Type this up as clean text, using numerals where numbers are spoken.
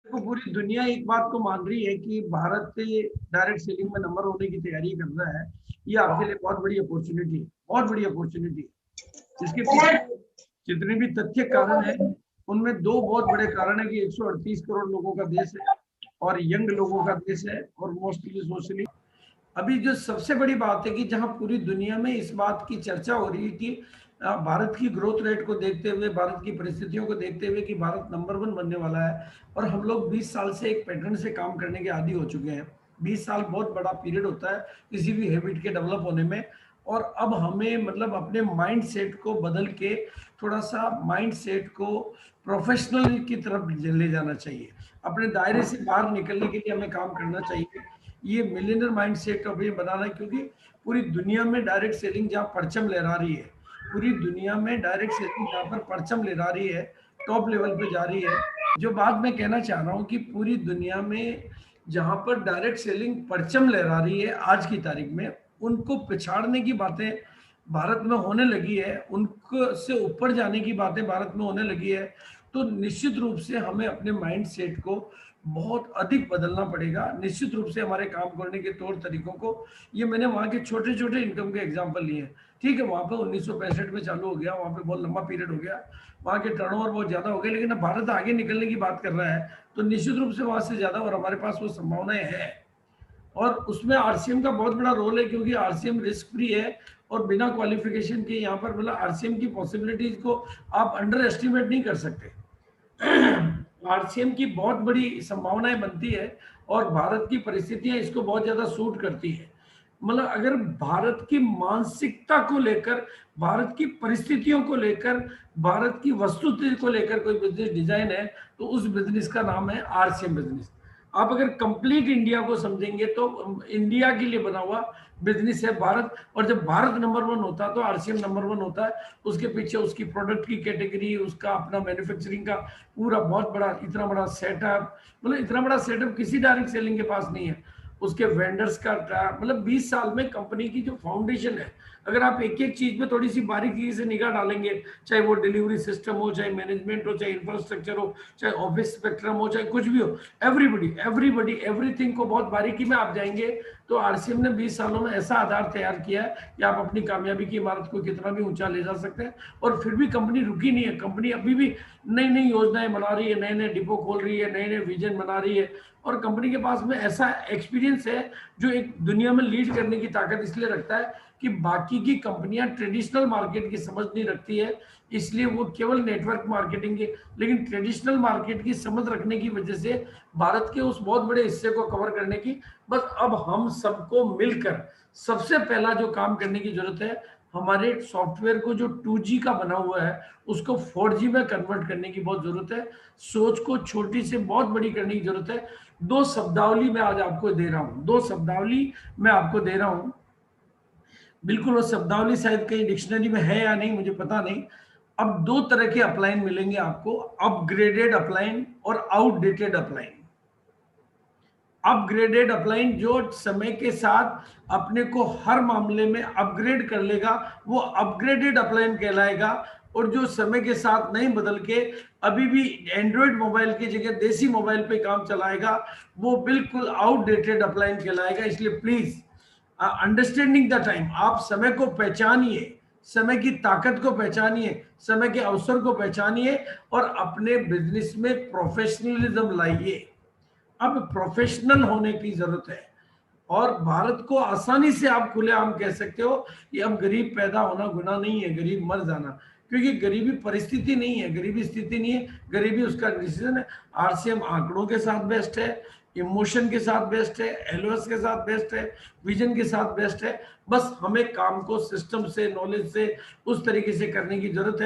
देखो, पूरी दुनिया एक बात को मान रही है कि भारत डायरेक्ट सेलिंग में नंबर होने की तैयारी कर रहा है। ये आपके लिए बहुत बड़ी अपॉर्चुनिटी है, बहुत बड़ी अपॉर्चुनिटी है। इसके पीछे जितने भी तथ्य कारण है, उनमें दो बहुत बड़े कारण है कि 138 करोड़ लोगों का देश है और यंग लोगों का देश है और मोस्टली सोशली। अभी जो सबसे बड़ी बात है कि जहां पूरी दुनिया में इस बात की चर्चा हो रही है कि भारत की ग्रोथ रेट को देखते हुए, भारत की परिस्थितियों को देखते हुए कि भारत नंबर वन बनने वाला है। और हम लोग 20 साल से एक पैटर्न से काम करने के आदी हो चुके हैं। 20 साल बहुत बड़ा पीरियड होता है किसी भी हैबिट के डेवलप होने में। और अब हमें मतलब अपने माइंड सेट को बदल के थोड़ा सा माइंड सेट को प्रोफेशनल की तरफ ले जाना चाहिए। अपने दायरे से बाहर निकलने के लिए हमें काम करना चाहिए। ये मिलियनर माइंडसेट अभी बनाना है, क्योंकि पूरी दुनिया में डायरेक्ट सेलिंग जहाँ परचम लहरा रही है, पूरी दुनिया में डायरेक्ट सेलिंग जहाँ पर परचम लहरा रही है, टॉप लेवल पे जा रही है। जो बात मैं कहना चाह रहा हूँ कि पूरी दुनिया में जहाँ पर डायरेक्ट सेलिंग परचम लहरा रही है आज की तारीख में, उनको पिछाड़ने की बातें भारत में होने लगी है, उनको से ऊपर जाने की बातें भारत में होने लगी है। तो निश्चित रूप से हमें अपने माइंड सेट को बहुत अधिक बदलना पड़ेगा। निश्चित रूप से हमारे काम करने के तौर तरीकों को, ये मैंने वहाँ के छोटे छोटे इनकम के एग्जाम्पल लिए हैं। ठीक है, वहाँ पे 1965 में चालू हो गया, वहाँ पे बहुत लंबा पीरियड हो गया, वहाँ के टर्नओवर बहुत ज़्यादा हो गए, लेकिन अब भारत आगे निकलने की बात कर रहा है तो निश्चित रूप से वहाँ से ज़्यादा और हमारे पास वो संभावनाएं हैं। और उसमें आरसीएम का बहुत बड़ा रोल है, क्योंकि आरसीएम रिस्क फ्री है और बिना क्वालिफिकेशन के यहाँ पर मतलब आरसीएम की पॉसिबिलिटीज को आप अंडर एस्टिमेट नहीं कर सकते। आरसीएम की बहुत बड़ी संभावनाएं बनती है और भारत की परिस्थितियां इसको बहुत ज्यादा सूट करती है। मतलब अगर भारत की मानसिकता को लेकर, भारत की परिस्थितियों को लेकर, भारत की वस्तुस्थिति को लेकर कोई बिजनेस डिजाइन है तो उस बिजनेस का नाम है आरसीएम बिजनेस। आप अगर कंप्लीट इंडिया को समझेंगे तो इंडिया के लिए बना हुआ बिजनेस है भारत। और जब भारत नंबर वन होता है तो आरसीएम नंबर वन होता है। उसके पीछे उसकी प्रोडक्ट की कैटेगरी, उसका अपना मैन्युफैक्चरिंग का पूरा बहुत बड़ा इतना बड़ा सेटअप, मतलब इतना बड़ा सेटअप किसी डायरेक्ट सेलिंग के पास नहीं है। उसके वेंडर्स का मतलब 20 साल में कंपनी की जो फाउंडेशन है, अगर आप एक एक चीज में थोड़ी सी बारीकी से निगाह डालेंगे, चाहे वो डिलीवरी सिस्टम हो, चाहे मैनेजमेंट हो, चाहे इंफ्रास्ट्रक्चर हो, चाहे ऑफिस स्पेक्ट्रम हो, चाहे कुछ भी हो, एवरीबडी एवरीबडी एवरीथिंग को बहुत बारीकी में आप जाएंगे तो आरसीएम ने 20 सालों में ऐसा आधार तैयार किया है कि आप अपनी कामयाबी की इमारत को कितना भी ऊंचा ले जा सकते हैं। और फिर भी कंपनी रुकी नहीं है, कंपनी अभी भी नई नई योजनाएं बना रही है, नए नए डिपो खोल रही है, नए नए विजन बना रही है। और कंपनी के पास में ऐसा एक्सपीरियंस है जो एक दुनिया में लीड करने की ताकत इसलिए रखता है कि बाकी की कंपनियां ट्रेडिशनल मार्केट की समझ नहीं रखती है, इसलिए वो केवल नेटवर्क मार्केटिंग के, लेकिन ट्रेडिशनल मार्केट की समझ रखने की वजह से भारत के उस बहुत बड़े हिस्से को कवर करने की, बस अब हम सबको मिलकर सबसे पहला जो काम करने की जरूरत है, हमारे सॉफ्टवेयर को जो 2G का बना हुआ है उसको 4G में कन्वर्ट करने की बहुत जरूरत है। सोच को छोटी से बहुत बड़ी करने की जरूरत है। दो शब्दावली मैं आज आपको दे रहा हूं, दो शब्दावली मैं आपको दे रहा हूं। बिल्कुल वो शब्दावली शायद कहीं डिक्शनरी में है या नहीं मुझे पता नहीं। अब दो तरह के अपलाइन मिलेंगे आपको, अपग्रेडेड अपलाइन और आउटडेटेड अपलाइन। अपग्रेडेड अपलाइन जो समय के साथ अपने को हर मामले में अपग्रेड कर लेगा वो अपग्रेडेड अपलाइन कहलाएगा। और जो समय के साथ नहीं बदल के अभी भी एंड्रॉयड मोबाइल की जगह देसी मोबाइल पे काम चलाएगा वो बिल्कुल आउटडेटेड अपलाइन कहलाएगा। इसलिए प्लीज अंडरस्टैंडिंग द टाइम, आप समय को पहचानिए, समय की ताकत को पहचानिए, समय के अवसर को पहचानिए और अपने बिजनेस में प्रोफेशनलिज्म लाइए। अब प्रोफेशनल होने की जरूरत है। और भारत को आसानी से आप खुलेआम कह सकते हो कि अब गरीब पैदा होना गुनाह नहीं है, गरीब मर जाना, क्योंकि गरीबी परिस्थिति नहीं है, गरीबी स्थिति नहीं है, गरीबी उसका डिसीजन है। आरसीएम आंकड़ों के साथ बेस्ट है, इमोशन के साथ बेस्ट है, एलओएस के साथ बेस्ट है, विजन के साथ बेस्ट है। बस हमें काम को सिस्टम से, नॉलेज से उस तरीके से करने की जरूरत है।